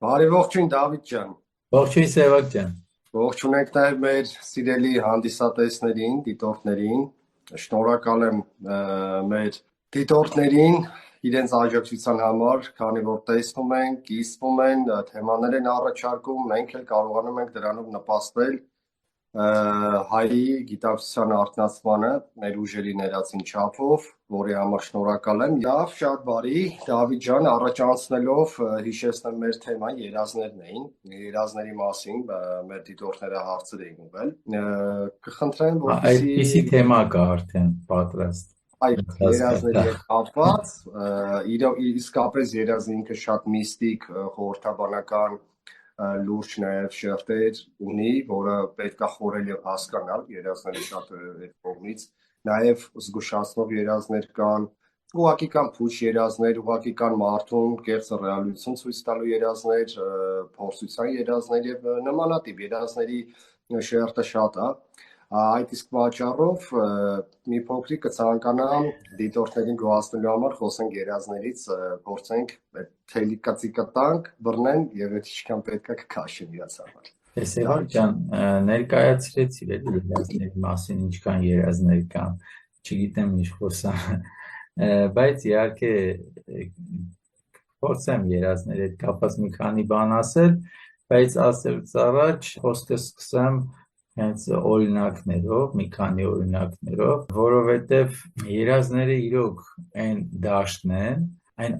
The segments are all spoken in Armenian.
Բարի ողջույն Դավիթ ջան։ Ողջույն Սևակ ջան։ Ողջունենք նաև մեր սիրելի հանդիսատեսներին, դիտորդներին։ Շնորհակալ եմ մեր դիտորդներին իրենց աջակցության համար, քանի որ տեսնում են, կիսվում են, թեմաներ են առաջարկում, մենք էլ կարողանում ենք դրանով նպաստել հայի գիտակցության արթնացմանը մեր ուժերի ներածին չափով, որի համար շնորհակալ եմ։ Եվ շատ բարի, Դավիթ ջան, առաջ անցնելով հիշեցնեմ մեր թեման երազներն էին, երազների մասին մեր դիտորդները հարցեր էին ուղղել։ Կխնդրեմ, որպեսզի Այդպիսի թեմա կա արդեն պատրաստ։ այդ երազների հետ կապված, իսկապես երազը ինքը շատ միստիկ, խորհրդաբանական լուրջ նաև շերտեր ունի, որը պետք է խորել եւ հասկանալ երազների շատ այդ կողմից, նաև զգուշացնող երազներ կան, ուղղակի կան փուչ երազներ, ուղղակի կան մարդուն կեղծ ռեալություն ցույց տալու երազներ, փորձության երազներ եւ նմանատիպ երազների շերտը շատ է։ Այդ իսկ պատճառով մի փոքրիկ կցանկանամ դիտորդներին գոհացնելու համար խոսենք երազներից, փորձենք թելիկացիկը տանք, բռնեն եւ այդ ինչքան պետք է կքաշեն իրաց համար։ Սևակ ջան, ներկայացրեցիր այդ երազների մասին, ինչքան երազներ կան, չգիտեմ ինչ խոսամ, բայց իհարկե փորձեմ երազների հետ կապված մի քանի բան ասել, բայց ասելուց առաջ խոսքը սկսեմ հենց օրինակներով, մի քանի օրինակներով, որովհետև երազները իրոք այն դաշտն են, այն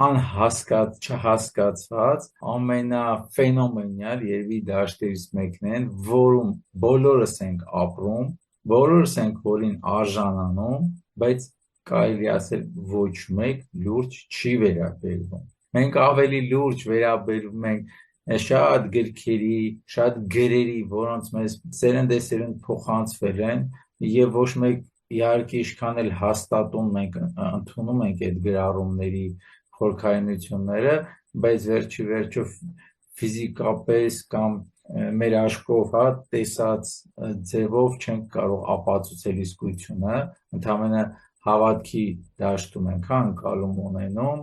անհասկաց, չհասկացված, ամենաֆենոմենալ երևի դաշտերից մեկն են, որում բոլորս ենք ապրում, բոլորս ենք որին արժանանում, բայց կարելի ասել ոչ մեկ լուրջ չի վերաբերվում։ Մենք ավելի լուրջ վերաբերվում ենք շատ գրքերի, շատ գրերի, որոնց մեզ սերնդեսերունդ փոխանցվել են եւ ոչ մեկ իհարկե ինչքան էլ հաստատում մենք ընդունում ենք այդ գրառումների խորքայնությունները, բայց վերջի վերջով ֆիզիկապես կամ մեր աշխով տեսած ձևով չենք կարող ապացուցել իսկությունը, ընդհանրապես հավատքի դաշտում ենք ընկալում ունենում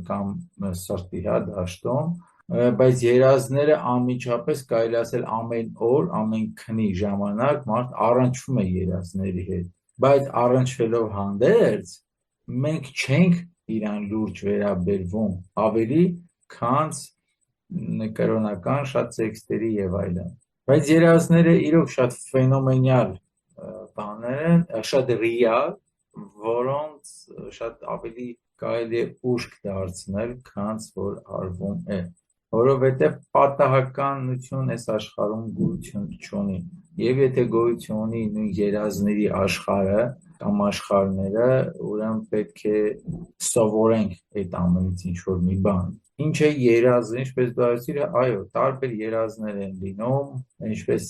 կամ սրտի դաշտում, բայց երազները անմիջապես կարելի ասել ամեն օր, ամեն քնի ժամանակ մարդ առնչվում է երազների հետ, բայց առնչվելով հանդերձ մենք չենք իրան լուրջ վերաբերվում ավելի քան կրոնական շատ տեքստերի եւ այլն, բայց երազները իրոք շատ ֆենոմենալ բաներ են, շատ ռեալ, որոնց շատ ավելի կարելի է ուշք դարձնել, քան որ արվում է, որովհետև պատահականություն այս աշխարհում գոյություն չունի, եւ եթե գոյություն ունի նույն երազների աշխարհը կամ աշխարհները, ուրեմն պետք է սովորենք այդ ամենից ինչ-որ մի բան։ Ինչ է երազը, ինչպես դու ասիր, այո, տարբեր երազներ են լինում, ինչպես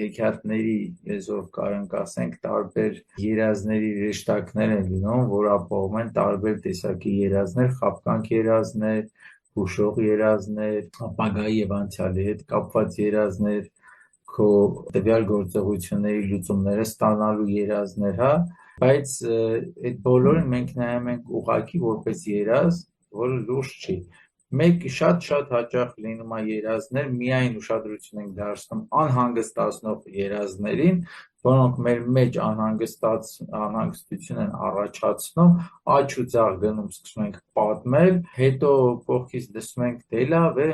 հեքիաթների եզով կարանք ասենք, տարբեր երազների ռեշտակներ են լինում, որ ապահովում են տարբեր տեսակի երազներ, խաբկանք երազներ, հուշող երազներ, ապագայի եւ անցյալի հետ կապված երազներ, քո տվյալ գործողությունների լուծումները ստանալու երազներ, բայց այդ բոլորին մենք նայում ենք ուղղակի որպես երազ, որը լուրջ չի։ Մեկ շատ հաճախ լինում է երազներ, միայն ուշադրություն ենք դարձնում անհանգստացնող երազներին, որոնք մեր մեջ անհանգստություն են առաջացնում, աջ ու ձախ գնում, սկսում ենք պատմել, հետո կողքից լսում ենք դե լավ է,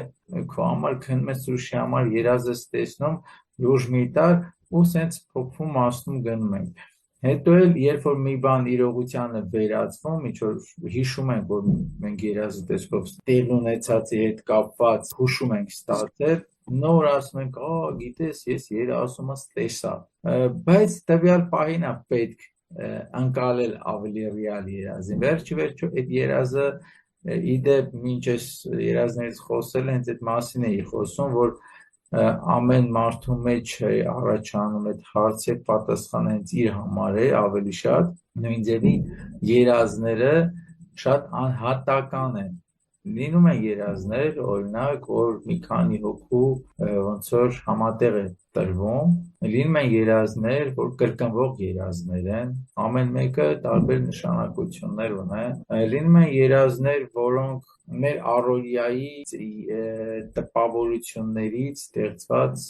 քո համար քնում ես ուրիշի համար երազ ես տեսնում, լուրջ մի տար ու սենց փոփվում ասում գնում ենք։ Հետո էլ երբ որ մի բան իրողությանը վերածվում, ինչ որ հիշում ենք, որ մենք երազի տեսքով տեղ ունեցածի հետ կապված հուշում ենք ստացել, նոր ասում ենք, գիտես, ես երազումս տեսա, բայց տվյալ պահին է պետք ընկալել ավելի ռեալ երազին։ Վերջի վերջո այդ երազը իդեպ մինչ ես երազներից խոսել հենց այդ մասին էի խոսում, որ ամեն մարդու մեջ առաջանում այդ հարցը պատասխանը հենց իր համար է ավելի շատ, նույն ձևի երազները շատ անհատական են։ Լինում են երազներ, օրինակ, որ մի քանի հոգու ոնց որ համատեղ է տրվում, լինում են երազներ, որ կրկնվող երազներ են, ամեն մեկը տարբեր նշանակություններ ունեն, լինում են երազներ, որոնք մեր առօրյայի տպավորություններից ստեղծված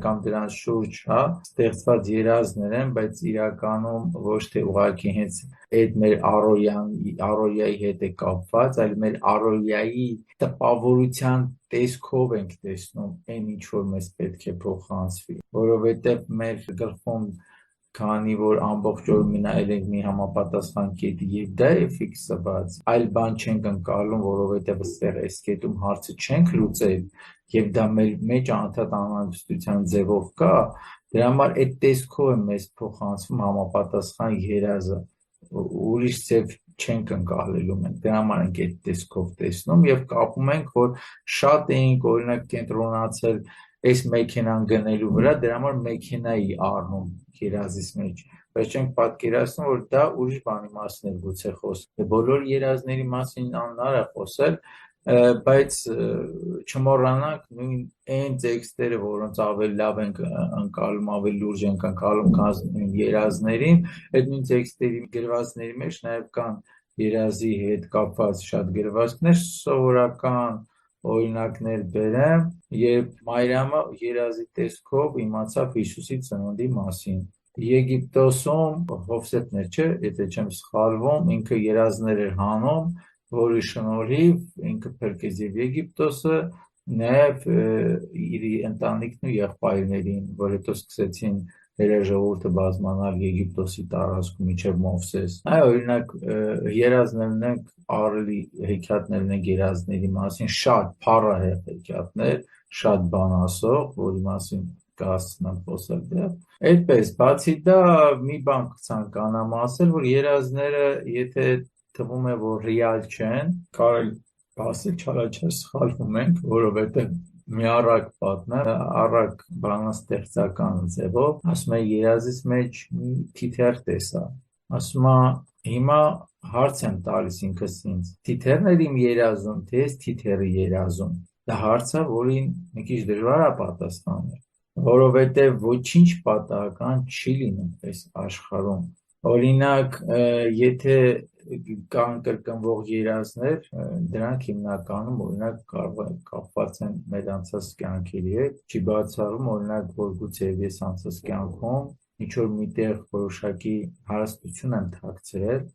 կամ դրանց շուրջ, ստեղծված երազներ են, բայց իրականում ոչ թե ուղղակի հենց այդ մեր առօրյայի հետ է կապված, այլ մեր առօրյայի տպավորության տեսքով ենք տեսնում այն ինչ որ մեզ պետք է փոխանցվի, որովհետև մեր գլխում քանի որ ամբողջ օրը մնայել ենք մի համապատասխան կետի եւ դա է ֆիքսված, այլ բան չենք ընկալում, որովհետև այստեղ այս կետում հարցը չենք լուծել եւ դա մեր մեջ անընդհատ անհանգստության ձևով կա, դրա համար այդ տեսքով է մեզ փոխանցվում համապատասխան երազը, ուրիշ ձև չենք ընկալելու մենք, դրա համար ենք այդ տեսքով տեսնում եւ կապում ենք, որ շատ էինք օրինակ կենտրոնացել այս մեքենան գնելու վրա, դրա համար մեքենայի առնում երազից մեջ, բայց չենք պատկերացնում, որ դա ուրիշ բանի մասին է գուցե խոսքը, բոլոր երազների մասին անհնար է խոսել, բայց չմոռանանք նույն այն տեքստերը, որոնց ավելի լավ ենք ընկալում, ավելի լուրջ ենք ընկալում, քան նույն երազներին, այդ նույն տեքստերի գրվածների մեջ նաև կան երազի հետ կապված շատ գրվածքներ, սովորական օրինակներ բերեմ, երբ Մարիամը երազի տեսքով իմացավ Հիսուսի ծնունդի մասին։ Եգիպտոսում Հովսեփն էր, չէ, եթե չեմ սխալվում, ինքը երազներ էր հանում, որի շնորհիվ ինքը փրկեց եւ Եգիպտոսը, նաեւ իր ընտանիքն ու եղբայրներին, որ հետո սկսեցին երաժողովուրդը բազմանալ Եգիպտոսի տարածքում մինչև Մովսես։ Այ օրինակ երազներն ունենք, ահռելի հեքիաթներ ունենք երազների մասին, շատ փառահեղ հեքիաթներ, շատ բան ասող, որի մասին կհասցնեմ խոսել դեռ։ Այդպես, բացի դա, մի բան կցանկանամ ասել, որ երազները, եթե թվում է, որ ռեալ չեն, կարելի ասել չարաչար սխալվում ենք, որովհետև մի առակ պատմեմ, առակ բանաստեղծական ձևով, ասում է երազից մեջ մի թիթեռ տեսա, ասում է հիմա հարց եմ տալիս ինքս ինձ, թիթեռն էր իմ երազում, թե ես թիթեռի երազում, դա հարց է, որին մի քիչ դժվար է պատասխանել, որովհետև ոչինչ պատահական չի լինում այս աշխարհում, օրինակ, եթե կան կրկնվող երազներ, դրանք հիմնականում օրինակ կարող կապված են մեր անցած կյանքերի հետ, չի բացառում օրինակ, որ գուցե ես անցած կյանքում ինչ-որ միտեղ որոշակի հարստություն եմ թաքցրել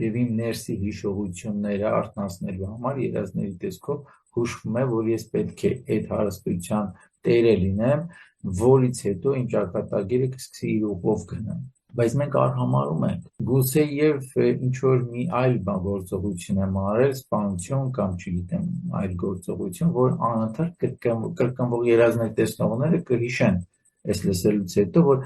եւ իմ ներսի հիշողությունները արթնացնելու համար երազների տեսքով հուշվում է, որ ես պետք է այդ հարստության տերը լինեմ, որից հետո իմ ճակատագիրը կսկսի իր ուղով գնալ, բայց մենք արհամարհում ենք, գուցե եւ ինչ-որ մի այլ գործողություն եմ արել, սպանություն կամ չգիտեմ, այլ գործողություն, որ անընդհատ կրկնվող երազներ տեսնողները կհիշեն այս լսելուց հետո, որ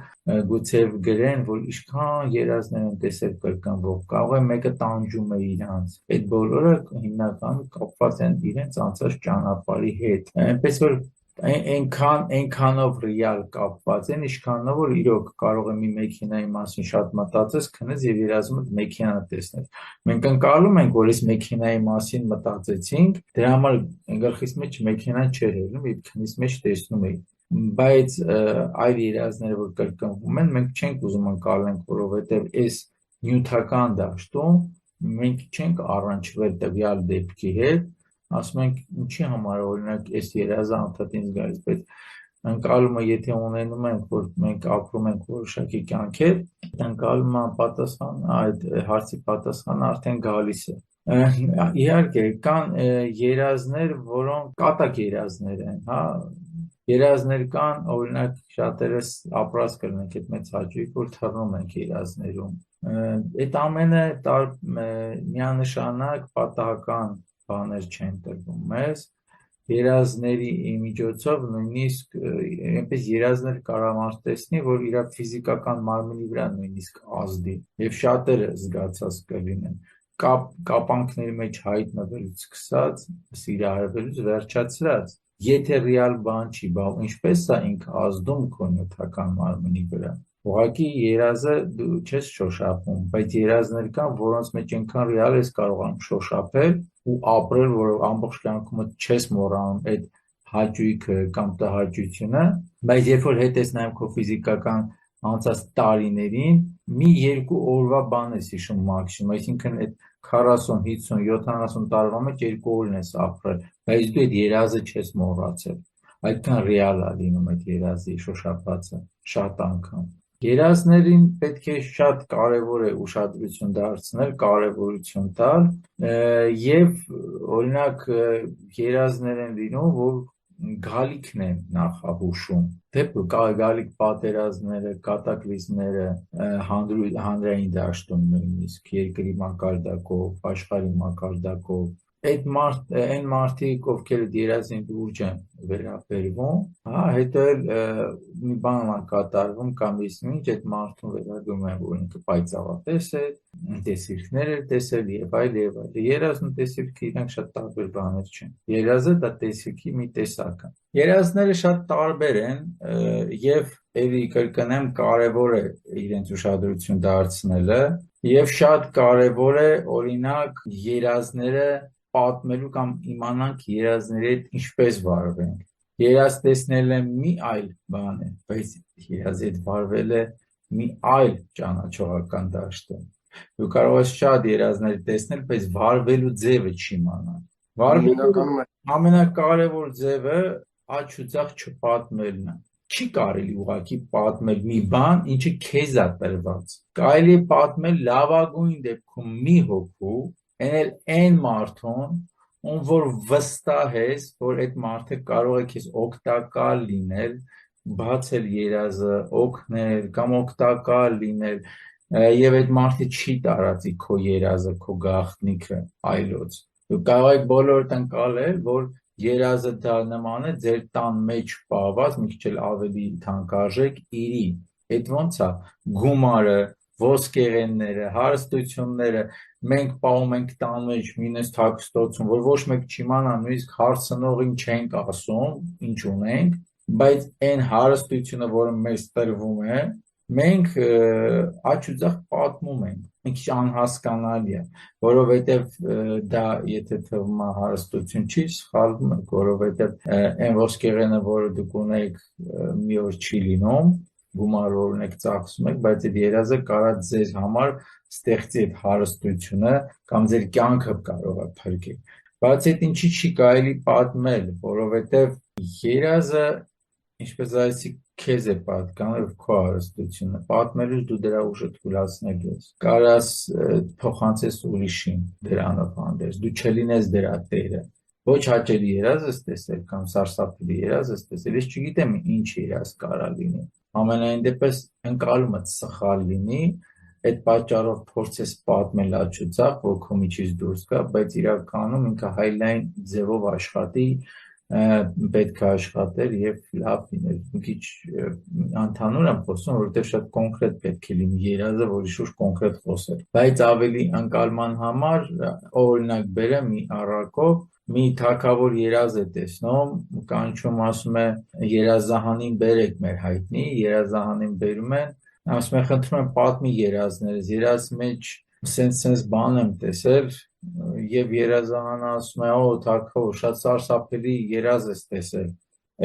գուցե գրեն, որ ինչքան երազներ են տեսել կրկնվող, կարող է մեկը տանջում է իրանց, այդ բոլորը հիմնականում կապված են իրենց անցած ճանապարհի հետ, այնպես որ այնքանով ռեալ կապված են, ինչքանով որ իրոք կարող է մի մեքենայի մասին շատ մտածես, քնես եւ երազում ես մեքենա տեսնել։ Մենք ընկալում ենք, որ այս մեքենայի մասին մտածեցինք, դրա համար գլխիս մեջ մեքենան չէր ելնում եւ քնիս մեջ տեսնում էի։ Բայց այլ երազները, որ կրկնվում են, մենք չենք ուզում ընկալենք, որովհետեւ այս նյութական դաշտում մենք չենք առնչվել տվյալ դեպքի հետ, ասում ենք ինչի համար օրինակ այս երազը անդադ ինձ գալիս, բայց ընկալումը եթե ունենում ենք, որ մենք ապրում ենք որոշակի կյանքեր, ընկալումը պատասխան այդ հարցի պատասխանը արդեն գալիս է։ Իհարկե կան երազներ, որոնք կատակ երազներ են, հա, երազներ կան, օրինակ շատերս ապրած կլինենք այդ մեծ հաճույք, որ թռնում ենք երազներում։ Այդ ամենը միանշանակ պատահական բաներ չեն տրվում մեզ, երազների միջոցով նույնիսկ այնպես երազներ կարող մարդ տեսնի, որ իր ֆիզիկական մարմնի վրա նույնիսկ ազդի եւ շատերը զգացած կլինեն կապանքների մեջ հայտնվելուց սկսած, սիրահարվելուց վերջացրած, եթե ռեալ բան չի, բավ ինչպես է ինքը ազդում քո նյութական մարմնի վրա, ուղղակի երազը դու չես շոշափում, բայց երազներ կան, որոնց մեջ այնքան ռեալ ես կարողանում շոշափել ու ապրել, որ ամբողջ կյանքումդ չես մոռանում այդ հաճույքը կամ տհաճությունը, բայց երբ որ հետ ես նաև քո ֆիզիկական անցած տարիներին, մի 2 օրվա բան ես հիշում մաքսիմում, այսինքն այդ 40, 50, 70 տարվա մեջ 2 օրն ես ապրել, բայց դու այդ երազը չես մոռացել, այդքան ռեալ է լինում այդ երազի շոշափածը, շատ անգամ։ Երազներին պետք է շատ կարևոր է ուշադրություն դարձնել, կարևորություն տալ եւ օրինակ երազներ են լինում, որ գալիքն են նախահուշում, թե գալիք պատերազմները, կատակլիզմները, հանրային դաշտում նույնիսկ երկրի մակարդակով, աշխարհի մակարդակով, այդ այն մարդիկ, ովքեր երազին լուրջ են վերաբերվում, հետո էլ մի բան է կատարվում կամ ինչ այդ մարդուն վերագրում են, որ ինքը պայծառատես է, տեսիլքներ է տեսել եւ այլ եւ այլ։ Երազն ու տեսիլքը իրանք շատ տարբեր բաներ չեն։ Երազը դա տեսիլքի մի տեսակ է։ Երազները շատ տարբեր են եւ էլի կրկնեմ կարեւոր է իրենց ուշադրություն դարձնելը եւ շատ կարեւոր է օրինակ երազները պատմելու կամ իմանանք երազների հետ ինչպես վարվենք։ Երազ տեսնելը մի այլ բան է, բայց երազի հետ վարվելը մի այլ ճանաչողական դաշտ է։ Դու կարող ես շատ երազներ տեսնել, բայց վարվելու ձևը չիմանալ։ Վարվելու ամենակարևոր ձևը աջ ու ձախ չպատմելն է։ Չի կարելի ուղղակի պատմել մի բան, ինչը քեզ է տրված։ Կարելի է պատմել լավագույն դեպքում մի հոգու, այն մարդուն, ում որ վստահ ես, որ այդ մարդը կարող է քեզ օգտակար լինել, բացել երազը, օգնել կամ օգտակար լինել, եւ այդ մարդը չի տարածի քո երազը, քո գաղտնիքը այլոց։ Դու կարող եք բոլորդ ընկալել, որ երազը դա նման է ձեր տան մեջ պահված, մի քիչ ավելի թանկարժեք իրի։ Այդ ոնց է գումարը, ոսկեղենները, հարստությունները մենք պահում ենք տան մեջ մինես թաքստոցում, որ ոչ մեկ չիմանա, նույնիսկ հարցնողին չենք ասում, ինչ ունենք, բայց այն հարստությունը, որը մեզ տրվում է, մենք աջ ու ձախ պատմում ենք, մի քիչ անհասկանալի է, որովհետև դա եթե թվում է հարստություն չի, սխալվում եք, որովհետև այն ոսկեղենը, որը դուք ունեք, մի օր չի լինում, գումար օրինակ ծախսում եք, բայց այդ երազը կարա ձեզ համար ստեղծի այդ հարստությունը կամ ձեր կյանքը կարող է փրկել։ Բայց այդ ինչի չի կարելի պատմել, որովհետև երազը, ինչպես ասեցի, քեզ է պատկանում քո հարստությունը, պատմելուց դու դրա ուժը թուլացնել ես, կարաս փոխանցես ուրիշին դրանով հանդերձ, դու չլինես դրա տերը։ Ոչ հաճելի երազ ես տեսել կամ սարսափելի երազ ես տեսել, ես չգիտեմ ինչ երազ կարա լինի։ Ամենայն դեպս ընկալումը սխալ լինի, այդ պատճառով փորձես պատմել աջ ու ձախ, որ քո միջից դուրս գա, բայց իրականում ինքը հայլայն ձևով աշխատի, պետք է աշխատել եւ լավ լինել։ Մի քիչ ընդհանուր եմ խոսում, որովհետեւ շատ կոնկրետ պետք է լինի երազը, որի շուրջ կոնկրետ խոսել։ Բայց ավելի ընկալման համար օրինակ բերեմ մի առակով մի թագավոր երազ է տեսնում, կանչում ասում է երազահանին բերեք մեր հայտնի, երազահանին բերում են, ասում է խնդրում եմ պատմի երազներս, երազ մեջ սենց բան եմ տեսել եւ երազահանը ասում է օ թագավոր շատ սարսափելի երազ ես տեսել։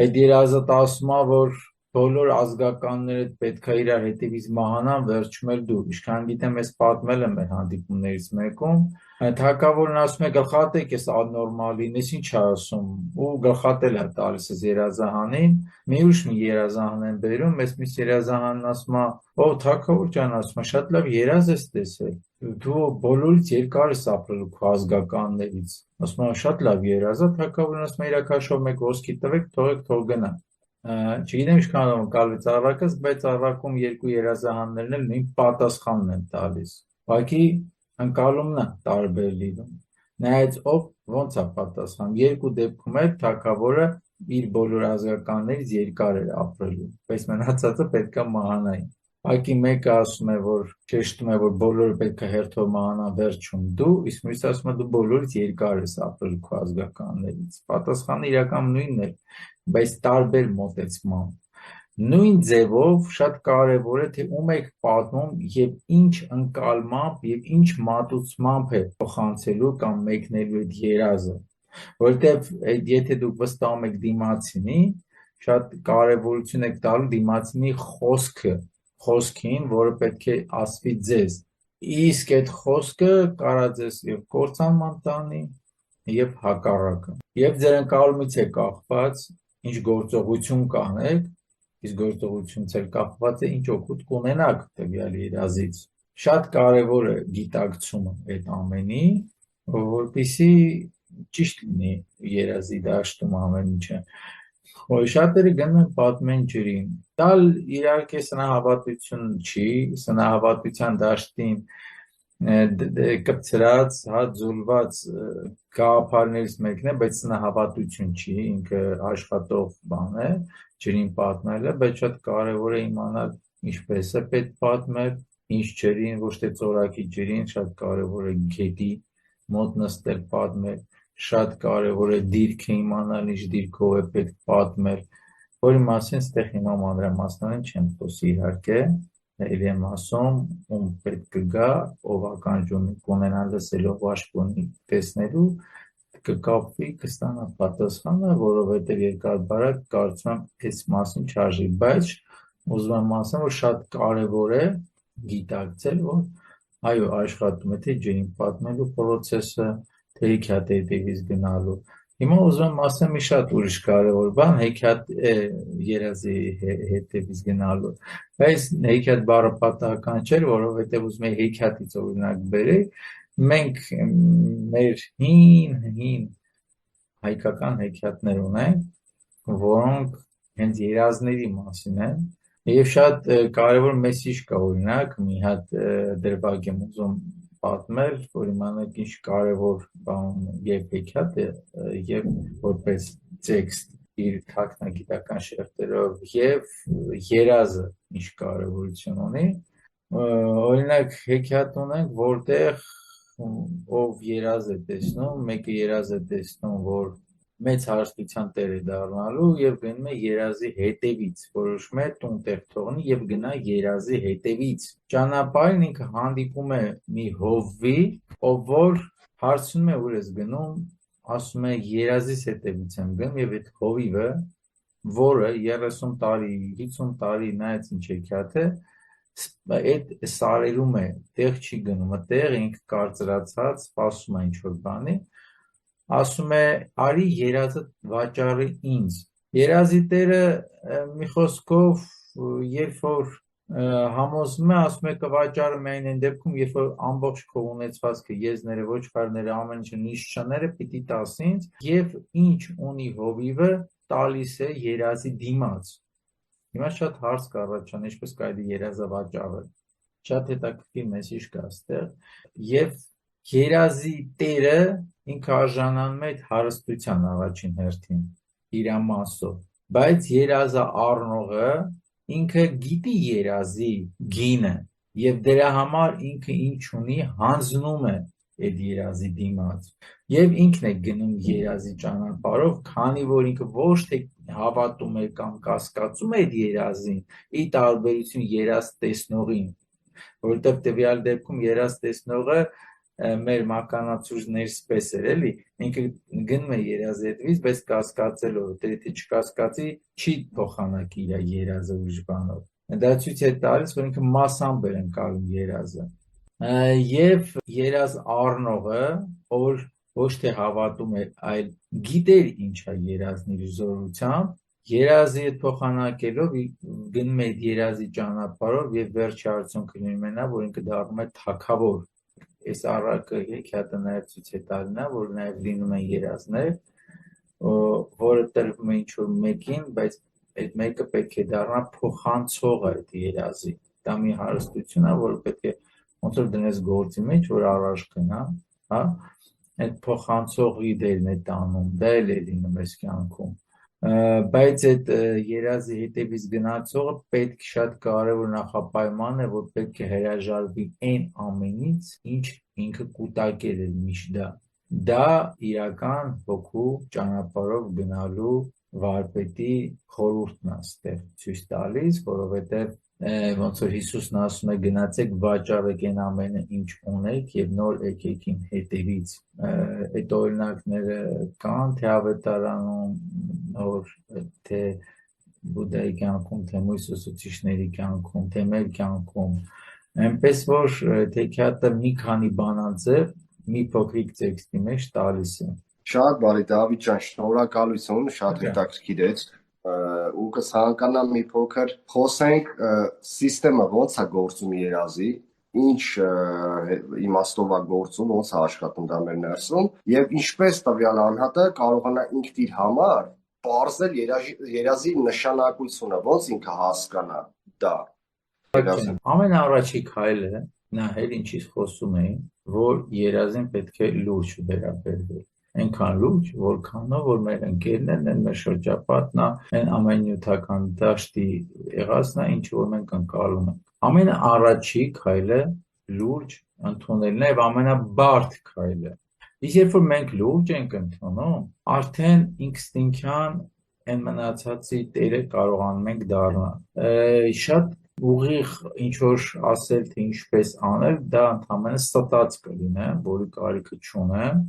Այդ երազը ասում է որ բոլոր ազգականները պետք է իրար հետևից մահանան, վերջում էլ դու։ Ինչքան գիտեմ, ես պատմել եմ մեր հանդիպումներից մեկում, թագավորն ասում է գլխատեք ես աննորմալին, ես ինչ ասում, ու գլխատել է տալիս ես երազահանին, մի ուրիշ մի երազահան են բերում, ես մի երազահանն ասում է, ո թագավոր ջան, ասում է, շատ լավ երազ ես տեսել, դու բոլորից երկար ես ապրել քո ազգականներից, ասում է, շատ լավ երազ է, թագավորն ասում է, իրաքաշով մեկ ոսկի տվեք, թողեք, թող գնա։ Չգիտեմ ինչքան կալվեց առակս, բայց առակում երկու երազահաններն էլ նույն պատասխանն են տալիս։ Ուղղակի ընկալումն է տարբեր լինում։ Նայած ով ոնց է պատասխան։ Երկու դեպքում էլ թագավորը իր բոլոր ազգականներից երկար էր ապրելու, բայց մնացածը պետք է մահանային։ Ուղղակի մեկը ասում է, որ շեշտում է, որ բոլորը պետք է հերթով մահանան, վերջում դու, իսկ մյուսը ասում է դու բոլորից երկար ես ապրել քո ազգականներից։ Պատասխանը իրական նույնն է, բայց տարբեր մոտեցմամբ։ Նույն ձևով շատ կարևոր է թե ում եք պատմում եւ ինչ ընկալմամբ եւ ինչ մատուցմամբ է փոխանցելու կամ մեկնելու այդ երազը, Որովհետև եթե դուք վստահում եք դիմացինի, շատ կարևորություն եք տալու դիմացինի խոսքին, որը պետք է ասվի ձեզ։ Իսկ այդ խոսքը կարա ձեզ եւ կործանման տանի, եւ հակառակը։ Եվ ձեր ընկալումից է կախված ինչ գործողություն կանեք, իսկ գործողությունից էլ կախված է ինչ օգուտ կունենաք տվյալ երազից։ Շատ կարևոր է գիտակցումը այդ ամենի, որպեսզի ճիշտ լինի երազի դաշտում ամեն ինչը։ Շատերը գնում են պատմեն ջրին։ Դա իհարկե սնահավատություն չի, սնահավատության դաշտին կպցրած, ձուլված գաղափարներից մեկն է, բայց սնահավատություն չի, ինքը աշխատող բան է, ջրին պատմելը, բայց շատ կարևոր է իմանալ ինչպես է պետք պատմել, ինչ ջրին, ոչ թե ծորակի ջրին, շատ կարևոր է գետի մոտ նստել պատմել, շատ կարևոր է դիրքը իմանալ, ինչ դիրքով է պետք պատմել, որի մասին ստեղ հիմա մանրամասնորեն չեմ խոսի իհարկե, էլ եմ ասում, ում պետք կգա, ով ականջում կունենա լսելով աշխոնի տեսնելու, կկապվի, կստանա պատասխանը, որովհետև երկար-բարակ կարծում եմ այս մասին չարժի, բայց ուզում եմ ասեմ, որ շատ կարևոր է գիտակցել, որ այո, աշխատում է թե ջրին պատմելու պրոցեսը, թե հեքիաթ հետևից գնալու։ Հիմա ուզում եմ ասեմ մի շատ ուրիշ կարևոր բան, հեքիաթ երազի հետևից գնալու։ Բայց հեքիաթ բառը պատահական չէր, որովհետև ուզում եմ հեքիաթից օրինակ բերել, մենք մեր հին հայկական հեքիաթներ ունենք, որոնք հենց երազների մասին են, եւ շատ կարևոր մեսիջ կա օրինակ, մի հատ դրվագ եմ ուզում պատմել, որ իմանաք ինչ կարևոր բան եւ հեքիաթ է եւ որպես տեքստ իր թաքնագիտական շերտերով եւ երազը ինչ կարևորություն ունի։ Օրինակ հեքիաթ ունենք, որտեղ ով երազ է տեսնում, մեկը երազ է տեսնում, որ մեծ հարստության տեր է դառնալու եւ գնում է երազի հետևից, որոշում է տուն տեղ թողնի եւ գնա երազի հետևից։ Ճանապարհին ինքը հանդիպում է մի հովվի, ով որ հարցնում է ուր ես գնում, ասում է երազիս հետևից եմ գնում եւ այդ հովիվը, որը 30 տարի, 50 տարի նայած ինչ հեքիաթ է, այդ սարերում է, տեղ չի գնում, այդտեղ ինքը կարծրացած սպասում է ինչ-որ բանի, ասում է, արի երազը վաճառի ինձ։ Երազի տերը մի խոսքով, երբ որ համոզվում է, ասում է կվաճառը միայն այն դեպքում, երբ որ ամբողջ քո ունեցվածքը, եզները, ոչխարները, ամեն ինչը, նիշչաները պիտի տաս ինձ, եւ ինչ ունի հովիվը, տալիս է երազի դիմաց։ Հիմա շատ հարց կառաջանա, ինչպես կարելի երազը վաճառել։ Շատ հետաքրքիր մեսիջ կա այստեղ։ Եվ երազի տերը ինքը արժանանում է այդ հարստության առաջին հերթին իր մասով, բայց երազը առնողը ինքը գիտի երազի գինը եւ դրա համար ինքը ինչ ունի հանձնում է այդ երազի դիմաց եւ ինքն է գնում երազի ճանապարհով, քանի որ ինքը ոչ թե հավատում է կամ կասկածում է այդ երազին, ի տարբերություն երազ տեսնողին, որովհետեւ տվյալ դեպքում երազ տեսնողը մեր մականացուրջներից պես էր, էլի, ինքը գնում է երազի հետևից, բայց կասկածելով, եթե չկասկածի, չի փոխանակի իր երազը ուրիշ բանով։ Դա ցույց է տալիս, որ ինքը մասամբ էր ընկալում երազը։ Եվ երազ առնողը, որ ոչ թե հավատում էր, այլ գիտեր ինչ է երազն իր զորությամբ, երազի հետ փոխանակելով գնում է երազի ճանապարհով եւ վերջի արդյունքը լինում է նա, որ ինքը դառնում է թագավոր։ Այս առակը հեքիաթը նաև ցույց է տալի նա, որ նաև լինում են երազներ, որը տրվում է ինչ-որ մեկին, բայց այդ մեկը պետք է դառնա փոխանցողը այդ երազի։ Դա մի հարստություն է, որը պետք է ոնց որ դնես գործի մեջ, որ առաջ գնա, հա, այդ փոխանցողի դերն է տանում, դա էլ է լինում այս կյանքում։ Բայց այդ երազի հետևից գնացողը պետք շատ կարևոր նախապայման է, որ պետք է հրաժարվի այն ամենից, ինչ ինքը կուտակել է միշտ դա իրական հոգու ճանապարհով գնալու վարպետի խորհուրդն է ստեղ ցույց տալիս, որովհետև ոնց որ Հիսուսն ասում է գնացեք վաճառեք այն ամենը ինչ ունեք եւ նոր եկեք իմ հետևից այդ օրինակները կան թե ավետարանում նոր թե բուդդայի կյանքում թե մույս ուսուցիչների կյանքում թե մեր կյանքում այնպես որ թեքիաթը մի քանի բանաձև մի փոքրիկ տեքստի մեջ տալիս է Շատ բարի Դավիթ ջան, շնորհակալություն, շատ հետաքրքիր է։ Ու կցանկանամ մի փոքր խոսենք սիստեմը ոնց է գործում երազի, ինչ իմաստով է գործում, ոնց է աշխատում դա մեր ներսում եւ ինչպես տվյալ անհատը կարողանա ինքն իր համար բարձել երազի նշանակությունը, ոնց ինքը հասկանա դա։ Ամենաառաջի քայլը նահել ինչից խոսում էին, որ երազին պետք է լուրջ վերաբերվել այնքան լուրջ, որքանով որ մեր ընկերներն են, մեր շրջապատն են ամեննյութական դաշտի եղածն է, ինչ որ մենք ընկալում ենք։ Ամենաառաջի քայլը լուրջ ընդունելն է եւ ամենաբարդ քայլը։ Իսկ երբ որ մենք լուրջ ենք ընդունում, արդեն ինստինկտյան այն մնացածի տերը կարողանում ենք դառնալ։ Շատ ուղիղ ինչ որ ասել թե ինչպես անել, դա ընդհանրապես ստաց կլինեն, որի կարիքը չունեն։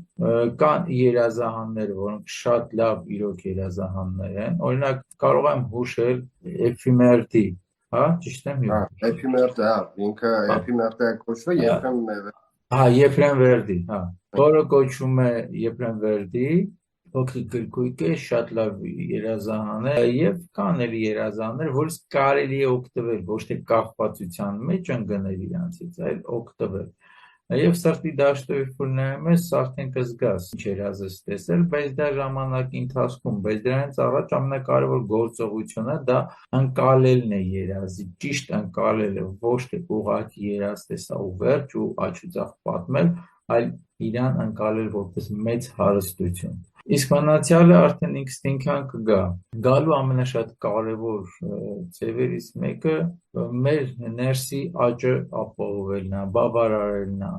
Կան երազահաններ, որոնք շատ լավ իրոք երազահաններ են։ Օրինակ կարող եմ հուշել Էփիմերդի, հա, ճիշտ եմ։ Էփիմերդը, հա, ինքը Էփիմերդը կոչվում է Եփրեմ Վերդի, հա, որը կոչվում է Եփրեմ Վերդի, փոքրիկ գրքույկ է, շատ լավ երազահան է եւ կան էլ երազաններ, որից կարելի է օգտվել ոչ թե կախվածության մեջ ընկնել իրանցից, այլ օգտվել։ Եվ սրտի դաշտով որ նայում ես, արդեն կզգաս ինչ երազ ես տեսել, բայց դա ժամանակի ընթացքում, բայց դրանից առաջ ամենակարևոր գործողությունը դա ընկալելն է երազի, ճիշտ ընկալելը, ոչ թե ուղղակի երազ տեսա ու վերջ ու աչուձախ պատմել, այլ իրան ընկալել որպես մեծ հարստություն։ Իսկ մնացյալը արդեն ինստինկտյան կգա։ Գալու ամենաշատ կարևոր ձևերից մեկը մեր ներսի աճը ապահովելն է, բավարարելն է։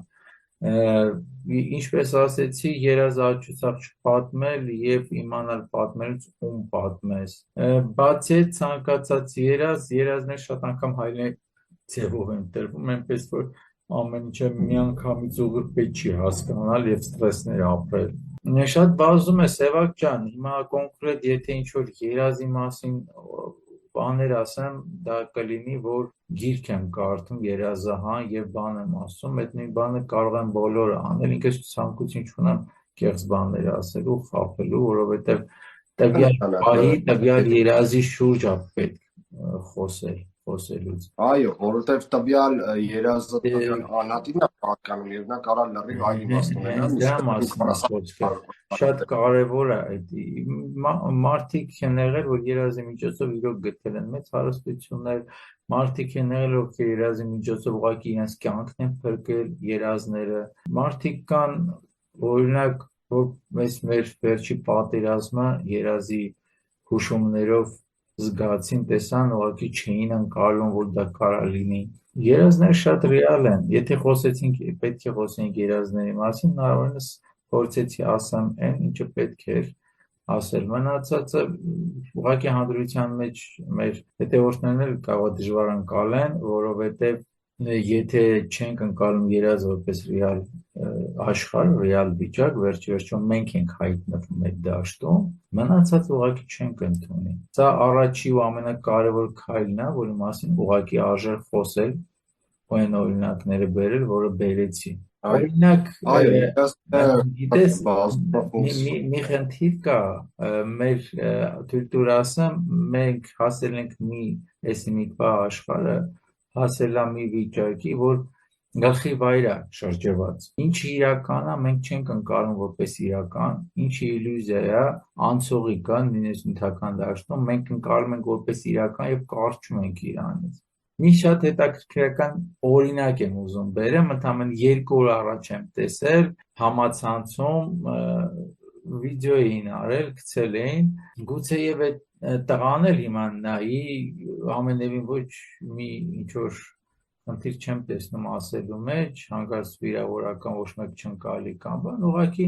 Ինչպես ասեցի, երազ աչուձախ չպատմել եւ իմանալ պատմելուց ում պատմես։ Բացի այդ ցանկացած երազներ շատ անգամ հայտնի ձևով են տրվում, այնպես որ ամեն ինչը միանգամից ուղիղ պետք չի հասկանալ եւ ստրեսներ ապրել։ Շատ բազում է Սևակ ջան, հիմա կոնկրետ եթե ինչ-որ երազի մասին բաներ ասեմ, դա կլինի, որ գիրք եմ կարդում երազահան եւ բան եմ ասում, այդ նույն բանը կարող եմ բոլորը անել, ինքս ցանկություն չունեմ կեղծ բաներ ասելու, խաբելու, որովհետեւ տվյալ պահի, տվյալ երազի շուրջ է պետք խոսելուց։ Այո, որովհետև տվյալ երազը տվյալ անհատին է պատկանում եւ նա կարող լրիվ այլ իմաստ ունենա։ Շատ կարևոր է այդ մարդիկ են եղել, որ երազի միջոցով իրոք գտել են մեծ հարստություններ, մարդիկ են եղել, ովքեր երազի միջոցով ուղղակի իրենց կյանքն են փրկել երազները։ Մարդիկ կան, օրինակ, որ մեր վերջի պատերազմը երազի հուշումներով զգացին, տեսան, ուղղակի չէին ընկալում, որ դա կարա լինի։ Երազները շատ ռեալ են։ Եթե խոսեցինք, պետք է խոսենք երազների մասին, նորմալից փորձեցի ասեմ այն, ինչը պետք էր ասել։ Մնացածը ուղղակի հանդրության մեջ մեր հետևորդներն էլ կարող դժվար ընկալեն, որովհետև եթե չենք ընկալում երազը որպես ռեալ աշխարհ, ռեալ վիճակ, վերջիվերջո մենք ենք հայտնվում այդ դաշտում, մնացած ուղղակի չենք ընդունի։ Սա առաջի ու ամենակարևոր քայլն է, որի մասին ուղղակի արժե խոսել, ու այն օրինակները բերել, որը բերեցի։ Օրինակ, գիտես, մի խնդիր կա, մեր թույլ տուր ասեմ, մենք հասել ենք մի աշխարհը հասել է մի վիճակի, որ գլխի վայր է շրջված։ Ինչը իրական է, մենք չենք ընկալում որպես իրական, ինչը իլյուզիա է, անցողիկ է, նույնիսկ նյութական դաշտում, մենք ընկալում ենք որպես իրական եւ կարճում ենք իրանից։ Մի շատ հետաքրքրական օրինակ եմ ուզում բերեմ, ընդհանրապես 2 օր առաջ եմ տեսել համացանցում վիդեո էին արել, գցել էին, գուցեև այդ տղան էլ հիմա նայի, ամենևին ոչ մի ինչ-որ խնդիր չեմ տեսնում ասելու մեջ, հանկարծ վիրավորական ոչ մեկ չընկալի կամ բան, ուղղակի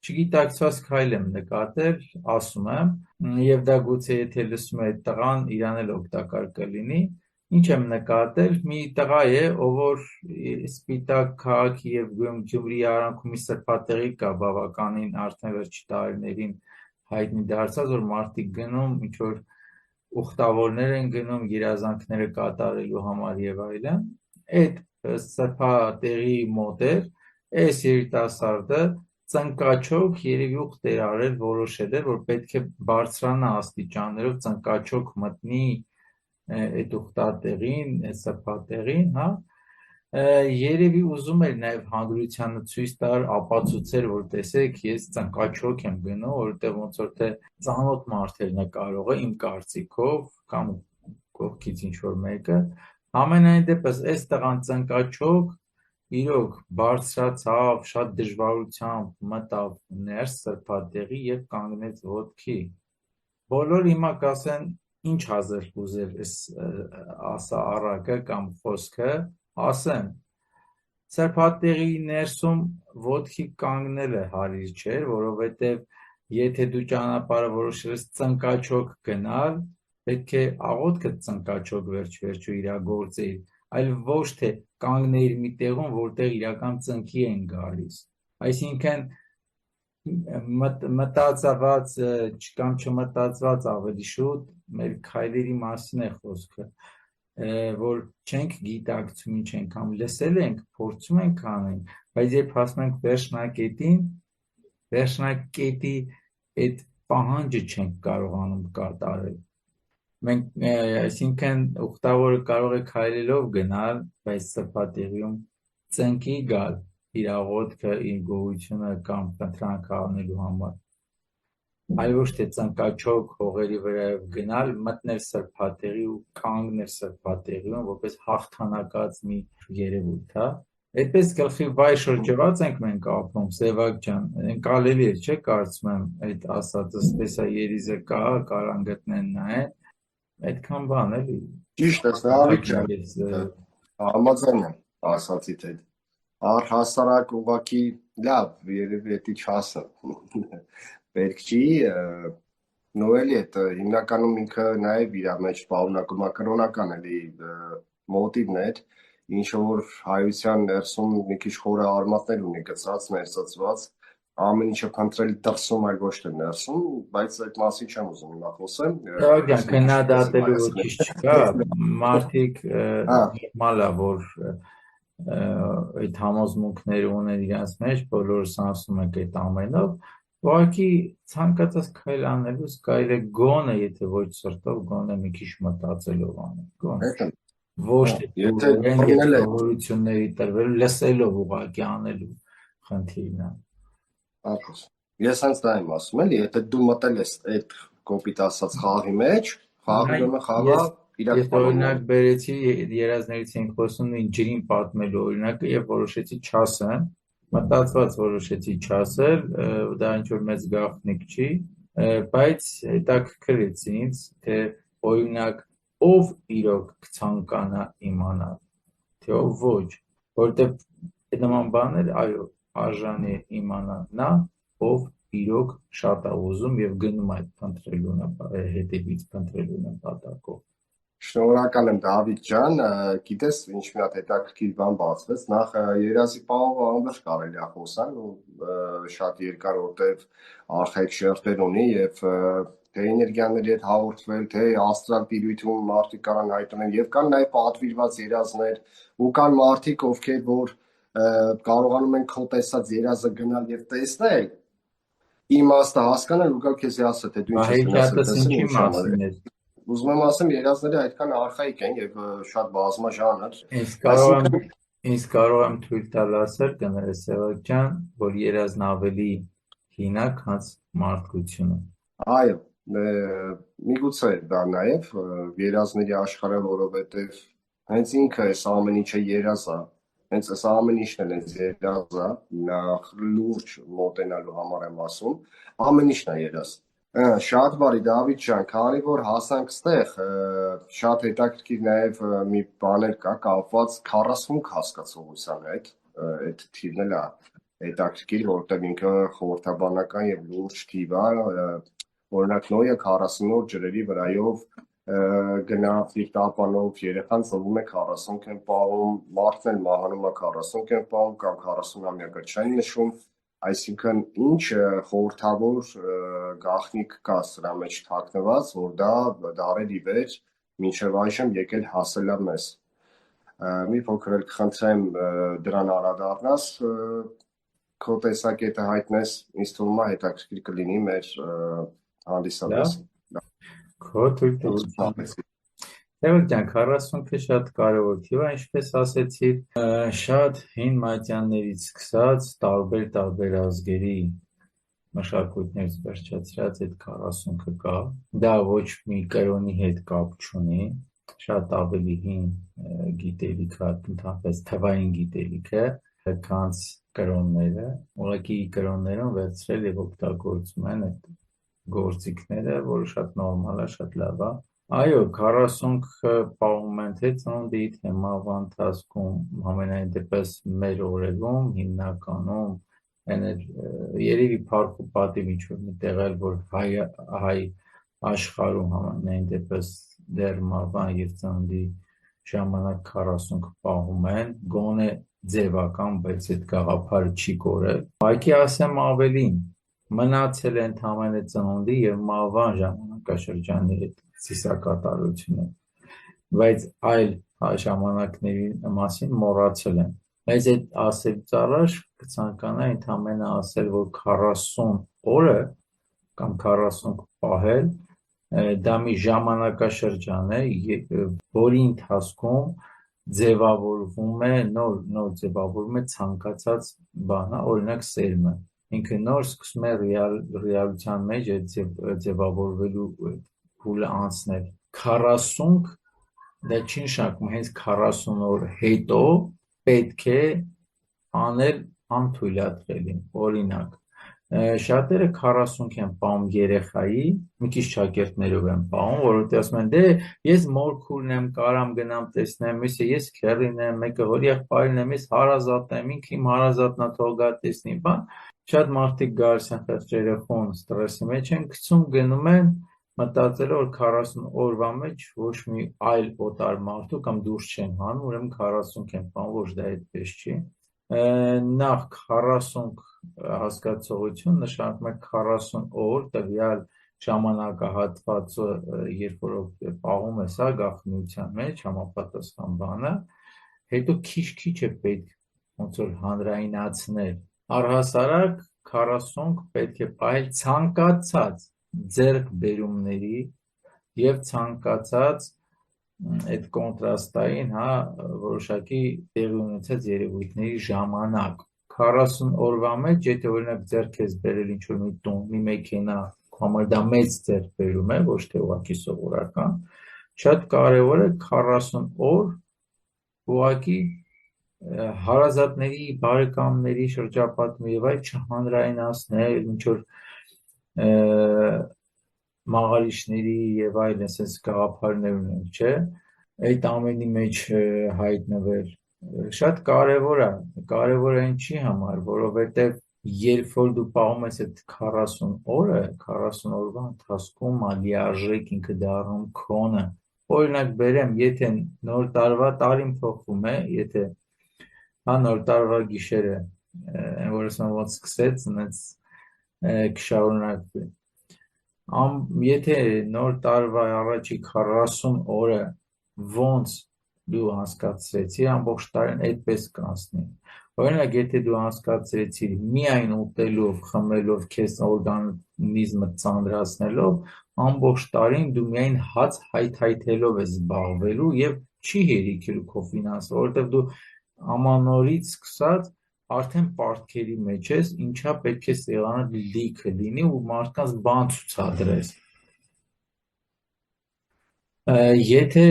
չգիտակցված քայլ եմ նկատել, ասում եմ, եւ դա գուցե եթե լսում է այդ տղան, իրան էլ օգտակար կլինի, Ինչ եմ նկատել, մի տղա է, ով որ Սպիտակ քաղաքի եւ Գյումրիի արանքում մի սրբատեղի կա բավականին արդեն վերջի տարիներին հայտնի դարձած, որ մարդիկ գնում, ինչ որ ուխտավորներ են գնում երազանքները կատարելու համար եւ այլն։ Այդ սրբատեղի մոտ էր այս երիտասարդը ծնկաչոք երևի ուխտ էր արել, որոշել էր, որ պետք է բարձրանա աստիճաններով ծնկաչոք մտնի այդ ուխտատեղին, այդ սրբատեղին, հա, երևի ուզում էր նաև հանգրությանը ցույց տալ, ապացուցել, որ տեսեք, ես ծնկաչոք եմ գնում, որովհետև ոնց որ թե ծանոթ մարդերն է կարողը իմ կարծիքով կամ կողքից ինչ որ մեկը, ամենայն դեպս այս տղան ծնկաչոք իրոք բարձրացավ, շատ դժվարությամբ մտավ ներս սրբատեղի եւ կանգնեց ոտքի։ Բոլոր հիմա կասեն ինչ հազար ուզեր ասա առակը կամ խոսքը, ասեմ, սրբատեղի ներսում ոտքի կանգնելը հարիր չէր, որովհետև եթե դու ճանապարհը որոշել ես ծնկաչոք գնալ, պետք է աղոթքը ծնկաչոք վերջ-վերջո իրագործեիր, այլ ոչ թե կանգնեիր մի տեղում, որտեղ իրական ծնկի են գալիս։ Այսինքն մտածված կամ չմտածված ավելի շուտ մեր քայլերի մասին է խոսքը, որ չենք գիտակցում ինչ ենք անում, լսել ենք, փորձում ենք անել, բայց երբ հասնում ենք վերջնակետի այդ պահանջը չենք կարողանում կատարել։ Մենք, այսինքն ուխտավորը կարող է քայլելով գնալ, բայց սրբատեղիում ծնկի գալ իր աղոթքը, իր գոհությունը կամ խնդրանքը անելու համար, այլ ոչ թե ծնկաչոք հողերի վրայով գնալ, մտնել սրբատեղի ու կանգնել սրբատեղիում, որպես հաղթանակած մի երևույթ, հա։ Այդպես գլխի վայ շրջված ենք մենք ապրում, Սևակ ջան, ընկալելի է, չէ՞ կարծում եմ այդ ասածս, տեսա երիզը կա, կարան գտնեն նայեն, այդքան բան էլի։ Ճիշտ է, Դավիթ ջան, համաձայն եմ ասացիդ հետ։ Առհասարակ ուղղակի լավ, երևի էդի չասեմ։ Պետք չի, նոյելի է, հիմնականում ինքը նաև իր մեջ պարունակում է կրոնական էլի մոտիվն էր, ինչ որ հայության ներսում մի քիչ խորը արմատներ ունի գծած, ներծծված, ամեն ինչը փնտրել դրսում, այլ ոչ թե ներսում, բայց այդ մասին չեմ ուզում հիմա խոսեմ։ Դե քննադատելու ոչինչ չկա, մարդիկ նորմալ է, որ այդ համոզմունքները ունեն իրենց մեջ, բոլորս ասում ենք այդ ամենով, ուղղակի ցանկացած քայլ անելուց կարելի է գոնե, եթե ոչ սրտով, գոնե մի քիչ մտածելով անել, գոնե։ Ոչ թե սովորությունների տրվելու, լսելով ուղղակի անելու խնդիրն է։ Ես հենց դա եմ ասում, էլի, եթե դու մտել ես այդ կոպիտ ասած խաղի մեջ, խաղը խաղա Ես օրինակ բերեցի երազներից ենք խոսում նույն ջրին պատմելու օրինակը եւ որոշեցի չասեմ, մտածված որոշեցի չասել, դա ինչ որ մեծ գաղտնիք չի, բայց հետաքրքրեց ինձ, թե օրինակ ով իրոք կցանկանա իմանալ, թե ով ոչ, որովհետեւ նման բաներ, այո, արժանի է իմանալ նա, ով իրոք շատ է ուզում եւ գնում այդ փնտրելու հետևից փնտրելու նպատակով։ Շնորհակալ եմ Դավիթ ջան, գիտես ինչ մի հատ հետաքրքիր բան բացվեց, նախ երազի պահովը անվերջ կարելի է խոսալ ու շատ երկար որտեվ արխայիկ շերտեր ունի եւ թե էներգիաների հետ հաղորդվել, թե աստրալ տիրույթում մարդիկ կարան հայտնեն եւ կան նաեւ պատվիրված երազներ ու կան մարդիկ ովքեր որ կարողանում են քո տեսած երազը գնալ եւ տեսնել իմաստը հասկանալ ու գալ քեզի ասել թե դու ինչ ես Ուզում եմ ասեմ, երազները այդքան արխայիկ են եւ շատ բազմաժանր։ Ինձ կարող եմ թույլ տալ ասել, կներես Սևակ ջան, որ երազն ավելի հին է, քան մարդկությունը։ Այո, միգուցե դա նաեւ երազների աշխարհը, որովհետեւ հենց ինքը այս ամեն ինչը երազ է, հենց այս ամեն ինչն էլ հենց երազ է, նախ լուրջ մոտենալու համար եմ ասում, ամեն ինչն է երազ։ Շատ բարի Դավիթ ջան, քանի որ հասանք ստեղ, շատ հետաքրքիր նաև մի բաներ կա կապված 40 հասկացողության հետ, այդ թիվն էլ է հետաքրքիր, որտեղ ինքը խորհրդաբանական եւ լուրջ թիվ է, օրինակ նոյը 40 օր ջրերի վրայով գնաց իր տապանով երեխան ծնվում է 40 պահում, մարդն էլ մահանում է 40 պահում կամ 40-ամյակը չեն նշում, այսինքն ինչ խորհրդավոր գաղտնիք կա սրա մեջ թաքնված, որ դա դարեր ի վեր մինչև այժմ եկել հասել է մեզ։ Մի փոքր էլ կխնդրեմ դրան անդրադառնաս, քո տեսակետը հայտնես, ինձ թվում է հետաքրքիր կլինի մեր հանդիսատեսին։ Քո թույլտվությամբ։ Տեր ջան, 40-ը շատ կարևոր թիվ է, ինչպես ասեցի, շատ հին մատյաններից սկսած տարբեր ազգերի մշակույթներից վերջացրած այդ 40-ը կա։ Դա ոչ մի կրոնի հետ կապ չունի, շատ ավելի հին գիտելիք է, ընդհանրապես թվային գիտելիք է, քան կրոնները, ուղղակի կրոններում վերցրել եւ օգտագործում են այդ գործիքները, որը շատ նորմալ է, շատ լավ է։ Այո, 40 պահում են թե ծնունդի, թե մահվան ընթացքում, ամենայն դեպս մեր օրերում, հիմնականում, երևի փառք ու պատիվ ինչ-որ մի տեղ էլ, որ հայ աշխարհում ամենայն դեպս դեռ մահվան եւ ծնունդի ժամանակ 40 պահում են, գոնե ձևական, բայց այդ գաղափարը չի կորել։ Ուղղակի ասեմ ավելին, մնացել է ընդամենը ծնունդի եւ մահվան ժամանակաշրջանի հետ ծիսակատարությունը, բայց այլ ժամանակների մասին մոռացել են։ Բայց այդ ասելուց առաջ կցանկանայի ընդամենը ասել, որ 40 օրը կամ 40 պահել դա մի ժամանակաշրջան է, որի ընթացքում ձևավորվում է, նոր ձևավորվում է ցանկացած բան, օրինակ սերմը, ինքը նոր սկսում է ռեալության մեջ ձևավորվելու փուլը անցնել։ 40 դա չի նշանակում հենց 40 օր հետո պետք է անել անթույլատրելի, օրինակ շատերը 40 են պահում երեխայի, մի քիչ շակերտներով են պահում, որովհետև ասում են, դե ես մորքուրն եմ, կարամ գնամ տեսնեմ, մյուսը ես քեռին եմ, մեկը որ եղբայրն եմ, ես հարազատն եմ, ինքը իմ հարազատնա թող գա տեսնի, բան։ Շատ մարդիկ գալիս են խեղճ երեխուն ստրեսի մեջ են գցում, գնում են մտածելով, որ 40 օրվա մեջ ոչ մի այլ օտար մարդու կամ դուրս չեն հանում, ուրեմն 40 են պահում, ոչ դա այդպես չի։ Նախ 40 հասկացողություն նշանակում է 40 օր տվյալ ժամանակահատվածը, երբ որ պահում է սա գաղտնիության մեջ համապատասխան բանը, հետո քիչ է պետք ոնց որ հանրայնացնել։ Առհասարակ 40 պետք է պահել ցանկացած ձեռքբերումների եւ ցանկացած այդ կոնտրաստային, որոշակի տեղի ունեցած երևույթների ժամանակ 40 օրվա մեջ, եթե օրինակ ձեռք ես բերել ինչ-որ մի տուն, մի մեքենա, համար դա մեծ ձեռքբերում է, ոչ թե ուղղակի սովորական, շատ կարևոր է 40 օր ուղղակի հարազատների, բարեկամների շրջապատում եւ այլ չհանրայնացնել, ինչ-որ մաղարիչների եւ այլ այսպես գաղափարներ ունեն, չէ՞, այդ ամենի մեջ հայտնվել շատ կարևոր է ինչի համար, որովհետեւ երբ որ դու պահում ես այդ 40 օրը, 40 օրվա ընթացքում լիարժեք ինքը դառնում քոնը, օրինակ բերեմ, եթե նոր տարվա տարին փոխվում է, եթե նոր տարվա գիշերը, որ ասում ոնց սկսեց, այնց կշարունակվի։ Եթե նոր տարվա առաջի 40 օրը ոնց դու անցկացրեցի, ամբողջ տարին այդպես կանցնի։ Օրինակ, եթե դու անցկացրեցիր միայն ուտելով, խմելով, քեզ օրգանիզմը ծանրացնելով, ամբողջ տարին դու միայն հաց հայթայթելով ես զբաղվելու եւ չի հերիքելու քո ֆինանսը, որովհետեւ դու ամանորից սկսած արդեն պարտքերի մեջ ես, ինչա պետք է սեղանը լիքը լինի ու մարդկանց բան ցուցադրես։ Եթե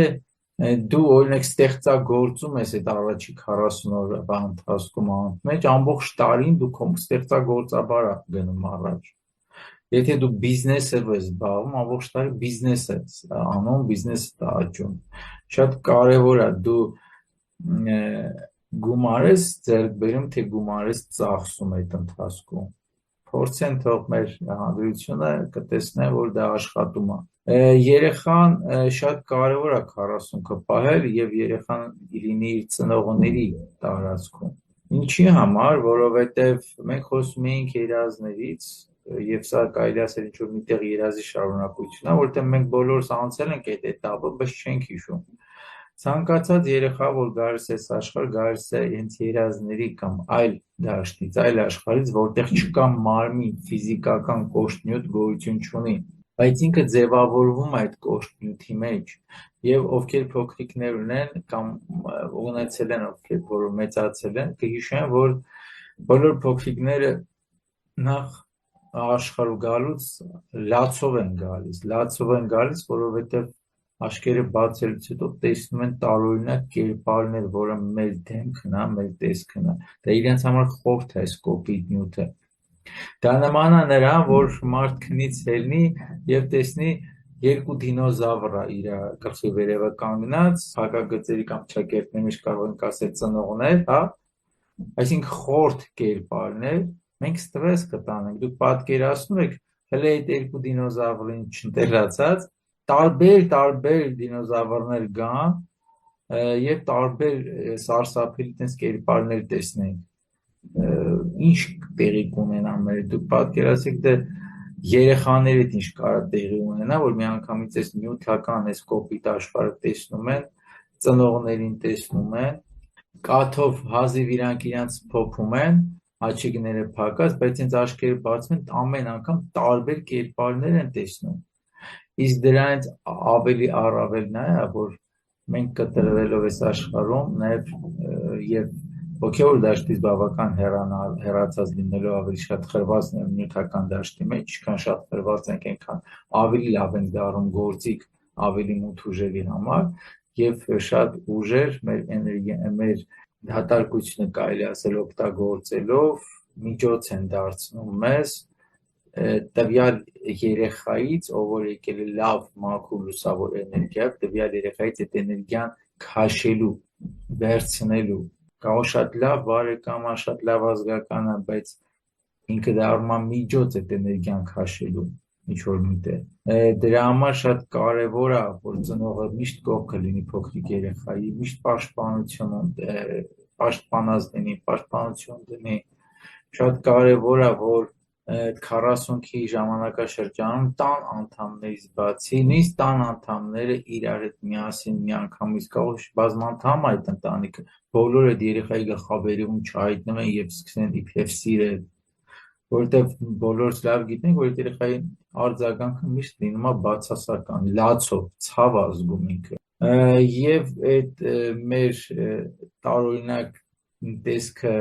դու օրինակ ստեղծագործում ես այդ առաջի 40 օրվա ընթացքում մեջ, ամբողջ տարին դու քո ստեղծագործաբար գնում առաջ։ Եթե դու բիզնեսով ես զբաղվում, ամբողջ տարի բիզնես ես անում, բիզնեսը աճում։ Շատ կարևոր է դու գումար ես ձեռք բերում, թե գումար ես ծախսում այդ ընթացքում։ Փորձեն թող մեր հանդրությունը կտեսնեն, որ դա աշխատում է։ Երեխան շատ կարևոր է 40-ը պահել եւ երեխան լինի իր ծնողների տարածքում։ Ինչի համար, որովհետեւ մենք խոսում ենք երազներից եւ սա կարելի ասել ինչ որ միտեղ երազի շարունակություն է, որտեղ մենք բոլորս անցել ենք այդ этаպը, բայց չենք հիշում։ Ցանկացած երեխա, որ գալիս է աշխարհ, գալիս է հենց երազների կամ այլ դաշտից, այլ աշխարհից, որտեղ չկա մարմին, ֆիզիկական կոշտ նյութ գոյություն չունի, բայց ինքը ձևավորվում է այդ կոշտ նյութի մեջ, եւ ովքեր փոքրիկներ ունեն կամ ունեցել են, ովքեր որ մեծացել են, կհիշեն, որ բոլոր փոքրիկները նախ աշխարհ գալուց լացով են գալիս, որովհետեւ Աշկերը բացելուց հետո տեսնում են տարօրինակ կերպարներ, որը մեր դեմքն է, մեր տեսքն է։ Դա իրենց համար խորթ է, կոպիտ նյութը։ Դա նման է նրան, որ մարդ քնից ելնի եւ տեսնի երկու դինոզավր իր գլխի վերևը կանգնած, հակագծերի կամ ճակերտների մեջ կարող ենք ասել ծնողներ, հա, այսինքն խորթ կերպարներ, մենք ստրես կտանենք։ Դուք պատկերացնում եք, հələ այդ երկու դինոզավրին չընտելացած տարբեր դինոզավրներ կան եւ տարբեր սարսափելի տես կերպարներ տեսնենք ինչ տեղի կունենա մեր դուք պատկերացրեք դե երեխաների հետ ինչ կարա տեղի ունենա որ միանգամից այս նյութական այս կոպիտ աշխարհը տեսնում են ծնողներին տեսնում են կաթով հազիվ իրանք փոփում են աչիկները փակած բայց ինձ աչքերը բացում են ամեն անգամ տարբեր կերպարներ են տեսնում Իսկ դրանից ավելի առավել նա է, որ մենք կտրվելով այս աշխարհում նաև եւ հոգեոր դաշտից բավական հեռացած լինելով ավելի շատ խրված նյութական դաշտի մեջ, ինչքան շատ խրված ենք, այնքան ավելի լավ ենք դառնում գործիք ավելի մութ ուժերի համար եւ շատ ուժեր մեր էներգիա, մեր դատարկությունը կարելի ասել օգտագործելով միջոց են դարձնում մեզ տվյալ երեխայից, ով որ եկել է լավ մաքուր լուսավոր էներգիա, տվյալ երեխայից այդ էներգիան քաշելու, վերցնելու, կարող շատ լավ բարեկամ է, շատ լավ ազգական է, բայց ինքը դառնում է միջոց այդ էներգիան քաշելու, ինչ որ միտեղ։ Դրա համար շատ կարևոր է, որ ծնողը միշտ կողքը լինի փոքրիկ երեխայի, միշտ պաշտպանած լինի, պաշտպանություն դնի։ Շատ կարևոր է, որ 40-ի ժամանակաշրջանում տան անդամներից բացի, նույնիսկ տան անդամները իրար հետ միասին միանգամից կարող բազմանդամ այդ ընտանիքը, բոլորը այդ երեխայի գլխավերևում չհայտնվեն եւ սկսեն իբրև սիրել, որովհետեւ բոլորս լավ գիտենք, որ այդ երեխայի արձագանքը միշտ լինում է բացասական, լացով, ցավ ազգում ինքը։ Եվ այդ մեր տարօրինակ տեսքը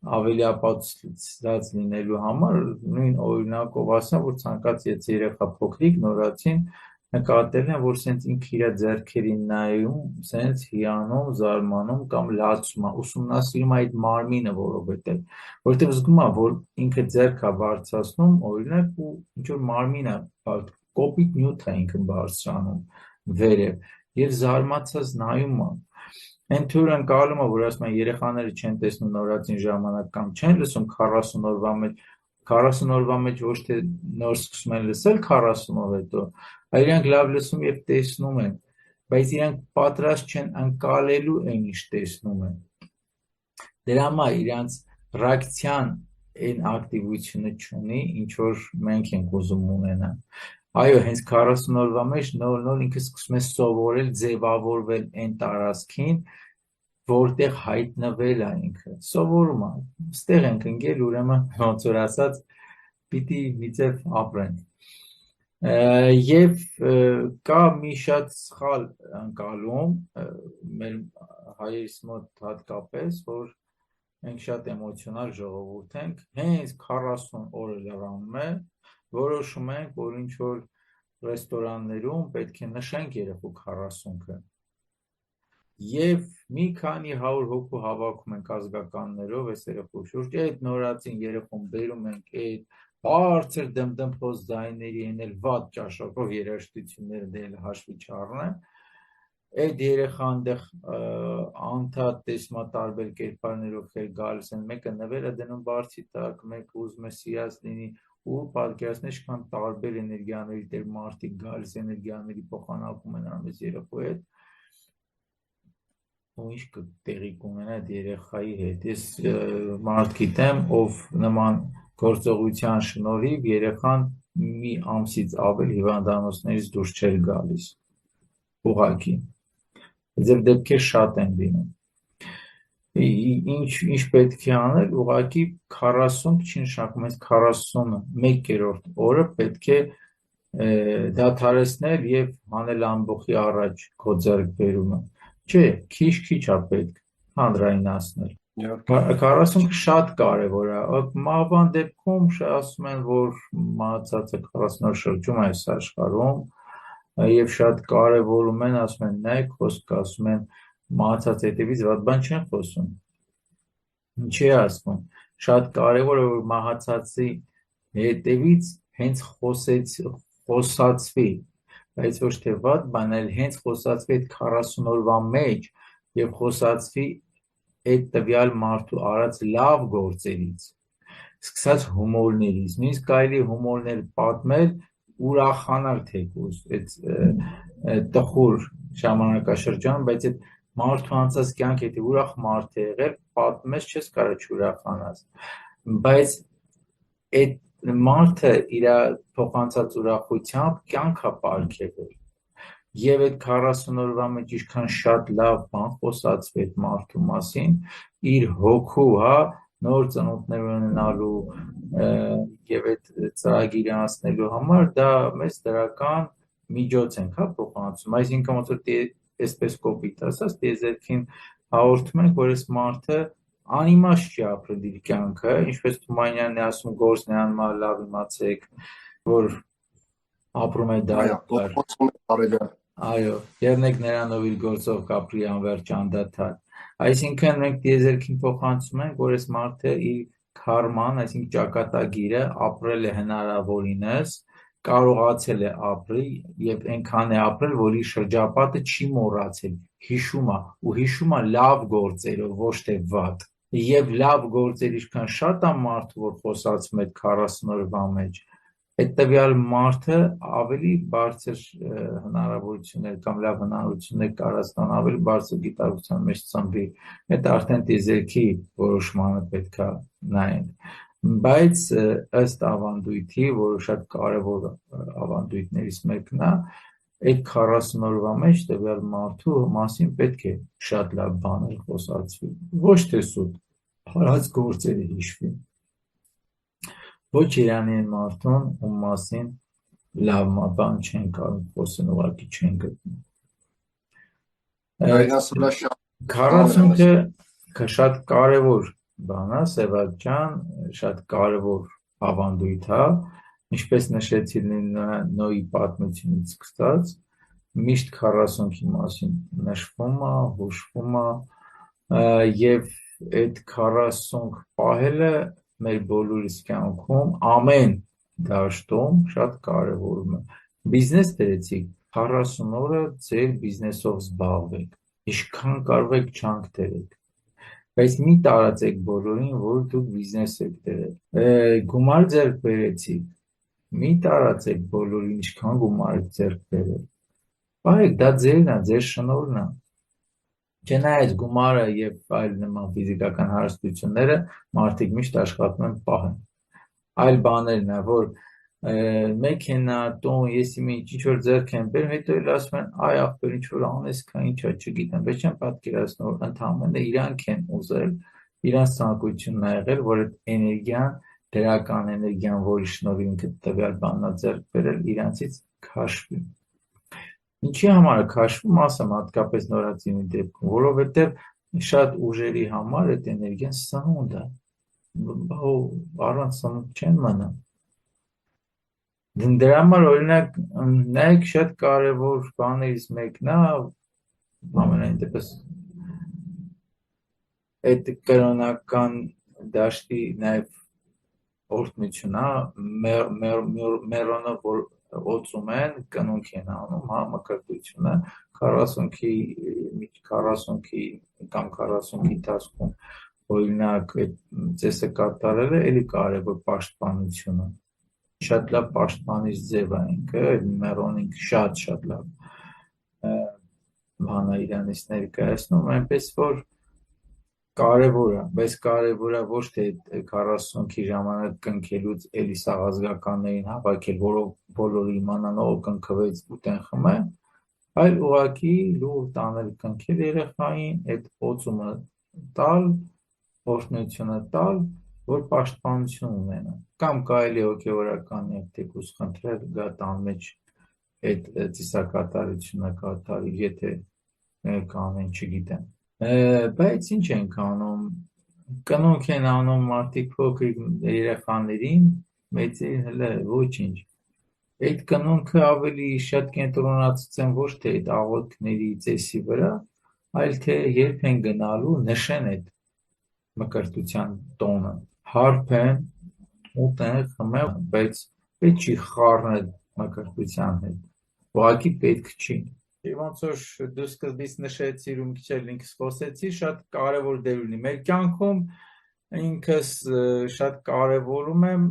ավելի ապացուցած լինելու համար նույն օրինակով ասեմ, որ ցանկացած երեխա փոքրիկ նորածին նկատել են, որ սենց ինքը իր ձեռքերին նայում, սենց հիանում, զարմանում կամ լացում է, ուսումնասիրում այդ մարմինը, որովհետև զգում է, որ ինքը ձեռք է բարձրացնում, օրինակ ու ինչ որ մարմին է, կոպիտ նյութ է ինքը բարձրանում վերև եւ զարմացած նայում է Այն թույլ ընկալումը, որ ասում են երեխաները չեն տեսնում նորածին ժամանակ կամ չեն լսում 40 օրվա մեջ, 40 օրվա մեջ ոչ թե նոր սկսում են լսել 40 օր հետո, այլ իրանք լավ լսում եւ տեսնում են, բայց իրանք պատրաստ չեն ընկալելու այն ինչ տեսնում են։ Դրա համար իրանք ռեակցիան այն ակտիվությունը չունի, ինչ որ մենք ենք ուզում ունենալ։ Այո, հենց 40 օրվա մեջ նոր ինքը սկսում է սովորել ձևավորվել այն տարածքին, որտեղ հայտնվել է ինքը, սովորում է, ստեղ ենք ընկել, ուրեմն ոնց որ ասած, պիտի միձև ապրենք։ Եվ կա մի շատ սխալ ընկալում մեր հայերիս մոտ հատկապես, որ մենք շատ էմոցիոնալ ժողովուրդ ենք, հենց 40 օրը լրանում է, որոշում ենք, որ ինչ որ ռեստորաններում պետք է նշենք երեկո 40-ը եւ մի քանի 100 հոգու հավաքում ենք ազգականներով այս երեկո շուրջ այդ նորածին երեկոն բերում ենք այդ բարձր դմդմփոս ձայների են վատ ճաշակով երաժշտությունները դել հաշվի չառնեն այդ երեխան դեռ անդադ տեսնա տարբեր կերպարներով գալիս են մեկը նվերը դնում բարձի տակ մեկը ուզում է սիրած լինի ու պատկերացնեք ինչքան տարբեր էներգիաների դեր մարդիկ գալիս էներգիաների փոխանակում են անում այս երեխայի հետ ու ինչ տեղի կունենա այդ երեխայի հետ։ Ես մարդ գիտեմ, ով նման գործողության շնորհիվ երեխան մի ամսից ավել հիվանդանոցներից դուրս չէր գալիս։ Ուղղակի։ Ձեր դեպքեր շատ են լինում։ Ինչ պետք է անել, ուղղակի 40 չի նշանակում, այս 41-րդ օրը պետք է դադարեցնել եւ հանել ամբողջի առաջ քո ձեռքբերումը։ Չէ, քիչ է պետք հանրայնացնել։ 40 շատ կարևոր է։ Մահվան դեպքում ասում են, որ մահացածը 40 օր շրջում է այս աշխարհում եւ շատ կարևորում են, ասում են, նայեք, խոսք ասում են, մահացած հետևից վատ բան չեն խոսում։ Ինչի է ասվում։ Շատ կարևոր է, որ մահացածի հետևից հենց խոսացվի, բայց ոչ թե վատ բան, այլ հենց խոսացվի այդ 40 օրվա մեջ եւ խոսացվի այդ տվյալ մարդու արած լավ գործերից, սկսած հումորներից, նույնիսկ կարելի հումորներ պատմել, ուրախանալ թեկուզ այդ տխուր ժամանակաշրջան, բայց այդ մարդու անցած կյանք եթե ուրախ մարդ է եղել, պատմես չես կարող չուրախանաս, բայց այդ մարդը իր փոխանցած ուրախությամբ կյանք է պարգևել եւ այդ 40 օրվա մեջ ինչքան շատ լավ բան խոսացվի այդ մարդու մասին, իր հոգու, նոր ծնունդներ ունենալու եւ այդ ծրագիրը անցնելու համար դա մեծ դրական միջոց ենք, փոխանցում, այսինքն ոնց որ այսպես կոպիտ ասած, դեզերքին հաղորդում ենք, որ այս մարդը անիմաստ չի ապրել իր կյանքը, ինչպես Թումանյանն է ասում, գործն է անում, լավ իմացեք, որ ապրում է դա։ Այո, եղնեք նրանով իր գործով կապրի անվերջ անդադար։ Այսինքն մենք դիեզերքին փոխանցում ենք, որ այս մարդը իր քարման, այսինքն ճակատագիրը ապրել է հնարավորինս, կարողացել է ապրել եւ այնքան է ապրել, որ իր շրջապատը չի մոռացել, հիշում է ու հիշում է լավ գործերով, ոչ թե վատ։ Եվ լավ գործեր ինչքան շատ է մարդը, որ խոսացում է 40 օրվա մեջ, այդ տվյալ մարդը ավելի բարձր հնարավորություններ կամ լավ հնարավորություններ կարողացան ավելի բարձր գիտակցության մեջ ծնվի, այդ արդեն դիեզերքի որոշմանը պետք է նայենք, բայց ըստ ավանդույթի, որը շատ կարևոր ավանդույթներից մեկն է, այդ 40 օրվա մեջ տվյալ մարդու մասին պետք է շատ լավ բաներ խոսացվի, ոչ թե սուտ, հարած գործերը հիշվի։ Ոչ Իրանի են մարդուն, ում մասին լավ բան չեն կարող խոսեն, ուղղակի չեն գտնում։ 40-ը շատ կարևոր բան է, Սևակ ջան, շատ կարևոր ավանդույթ է, ինչպես նշեցի Նոյի պատմությունից սկսած, միշտ 40-ի մասին նշվում է, հուշվում է, եւ այդ 40 պահելը մեր բոլորիս կյանքում ամեն դաշտում շատ կարևորում է։ Բիզնես դրեցիք, 40 օրը ձեր բիզնեսով զբաղվեք, ինչքան կարող եք չանք դրեք, բայց մի տարածեք բոլորին, որ դուք բիզնես եք դրել։ Գումար ձեռք բերեցիք, մի տարածեք բոլորին, ինչքան գումար եք ձեռք բերել։ Բայեք, դա ձերն է, ձեր շնորհն է։ Չնայած գումարը եւ այլ նման ֆիզիկական հարստությունները մարդիկ միշտ աշխատում են պահեն։ Այլ բաներն է, որ մեքենա, տուն, եսի ինչ որ ձեռք են բերում, հետո էլ ասում են, այ ախպեր, ինչ որ անես, քա ինչա, չգիտեմ, բայց չեմ պատկերացնում, որ ընդհանրապես իրանք են ուզել, իրանց ցանկությունն ա եղել, որ այդ էներգիան, դրական էներգիան, որի շնորհիվ ինքը տվյալ բանն ա ձեռք բերել, իրանցից քաշվի։ Ինչի համար է քաշվում, ասեմ, հատկապես նորածինի դեպքում, որովհետև շատ ուժերի համար այդ էներգիան սնունդ է, առանց սնունդ չեն մնա։ Դրա համար օրինակ նայեք շատ կարևոր բաներից մեկն է, ամենայն դեպս այդ կրոնական դաշտի նաև օրհնություն է, մեռոնը, որ օծում են, կնունք են անում, մկրտությունը 40-ի կամ 40-ի ընթացքում օրինակ այդ ծեսը կատարելը էլի կարևոր պաշտպանությունը, շատ լավ պաշտպանիչ ձև է ինքը, մերոն ինքը շատ լավ բան է իրանից ներկայացնում, այնպես որ կարևոր է, բայց կարևոր է ոչ թե 40-ի ժամանակ կնքելուց էլի սաղազգականներին հավաքել, որով բոլորը իմանան ով կնքվեց ուտեն խմե, այլ ուղղակի լուր տանել կնքել երեխային, այդ օծումը տալ, օրհնությունը տալ, որ պաշտպանություն ունենա, կամ կարելի է հոգևորական եւ թեկուզ խնդրել գա տան մեջ այդ ծիսակատարությունը կատարի, եթե կանեն, չգիտեմ, բայց ինչ ենք անում, կնոնք են անում մարդիկ փոքրիկ երեխաներին, մեծերին հələ ոչինչ, այդ կնոնքը ավելի շատ կենտրոնացած են ոչ թե այդ աղոթքների ծեսի վրա, այլ թե երբ են գնալու նշեն այդ մկրտության տոնը, հարբեն, ուտեն, խմեն, բայց պետք չի խառնել մկրտության հետ, ուղղակի պետք չի։ Ոնց որ դու սկզբից նշեցիր ու մի քիչ էլ ինքս խոսեցի, շատ կարևոր դեր ունի մեր կյանքում, ինքս շատ կարևորում եմ,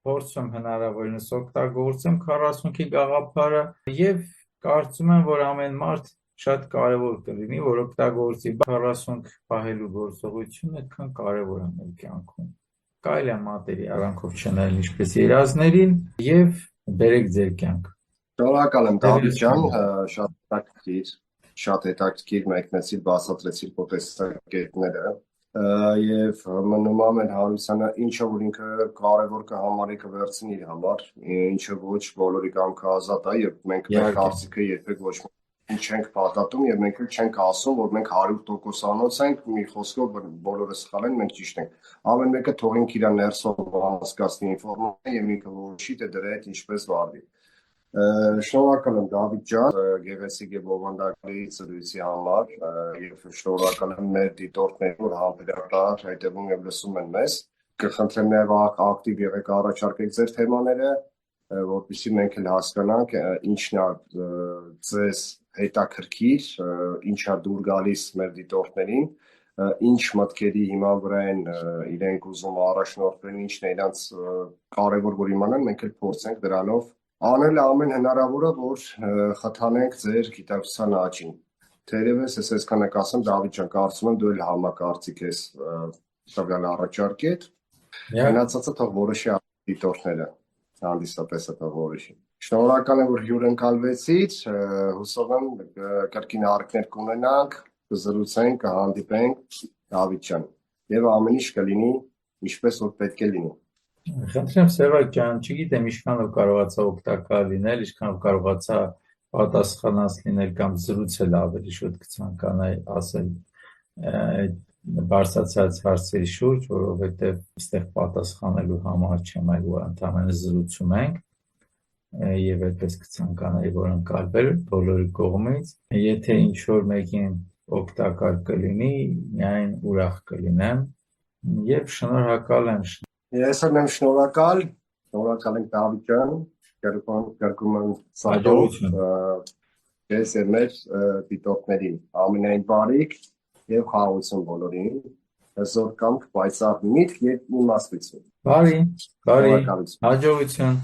փորձում հնարավորինս օգտագործեմ 40-ի գաղափարը եւ կարծում եմ, որ ամեն մարդ շատ կարևոր կլինի, որ օգտագործի 40 պահելու գործողությունը այդքան կարևոր է մեր կյանքում։ Կարելի է մատերի արանքով չնայել ինչպես երազներին եւ բերեք ձեր կյանք։ Շնորհակալ եմ Դավիթ ջան, շատ հետաքրքիր մեկնեցիր, բացատրեցիր քո տեսակետները եւ մնում է Հարությունյանը ինչը որ ինքը կարևոր կհամարի կվերցնի իր համար, ինչը ոչ բոլորի կամքը ազատ է եւ մենք մեր կարծիքը երբեք ոչ չենք պատատում եւ մենք չենք ասում, որ մենք 100%-անոց ենք, մի խոսքով բոլորը սխալ են, մենք ճիշտ ենք։ Ամեն մեկը թողինք իր ներսով հասկացնի ինֆորմացիան եւ ինքը որոշի թե դրա հետ ինչպես վարվի։ Շնորհակալ եմ Դավիթ ջան, գեղեցիկ եւ ովանդակալի զրույցի համար եւ շնորհակալ եմ մեր դիտորդներին, որ համբերատար հետեւում եւ լսում են մեզ։ Կխնդրեմ նաեւ ակտիվ եղեք, առաջարկեք ձեր թեմաները, որպեսզի մենք էլ հասկանանք ինչն է ձեզ հետաքրքիր, ինչա դուր գալիս մեր դիտորդներին, ինչ մտքերի հիման վրա են իրենք ուզում առաջնորդվել, ինչն է իրանց կարևոր որ իմանան, մենք էլ փորձենք դրանով անել ամեն հնարավորը, որ խթանենք ձեր գիտակցության աճին։ Թերևս ես այսքանը կասեմ, Դավիթ ջան, կարծում եմ դու էլ համակարծիք ես տվյալ առաջարկետ։ Մնացածը թող որոշի դիտորդները, հանդիսատեսը թող որոշի։ Շնորհակալ եմ, որ հյուրընկալվեցիք, հուսով եմ կրկին հարցեր կունենանք, կզրուցենք, կհանդիպենք Դավիթ ջան, եւ ամեն ինչ կլինի ինչպես որ պետք է լինի։ Խնդրեմ Սևակ ջան, չգիտեմ ինչքանով կարողացա օգտակար լինել, ինչքանով կարողացա պատասխանած լինել կամ զրուցել ավելի շուտ կցանկանայի ասել բարձրացած հարցերի շուրջ, որովհետև այստեղ պատասխանելու համար չեմ, այլ որ ընդհանրապես զրուցում ենք եւ այդպես կցանկանայի, որ ընկալվել բոլորի կողմից։ Եթե ինչ որ մեկին օգտակար կլինի, միայն ուրախ կլինեմ եւ շնորհակալ եմ։ Ես եմ շնորհակալ ենք Դավիթ ջան, կրկնում եմ սադով ես եմ մեր դիտորդներին, ամենայն բարիք եւ խաղաղություն բոլորին, հզոր կամք, պայծառ միտք եւ իմաստություն։ Բարի, հաջողություն։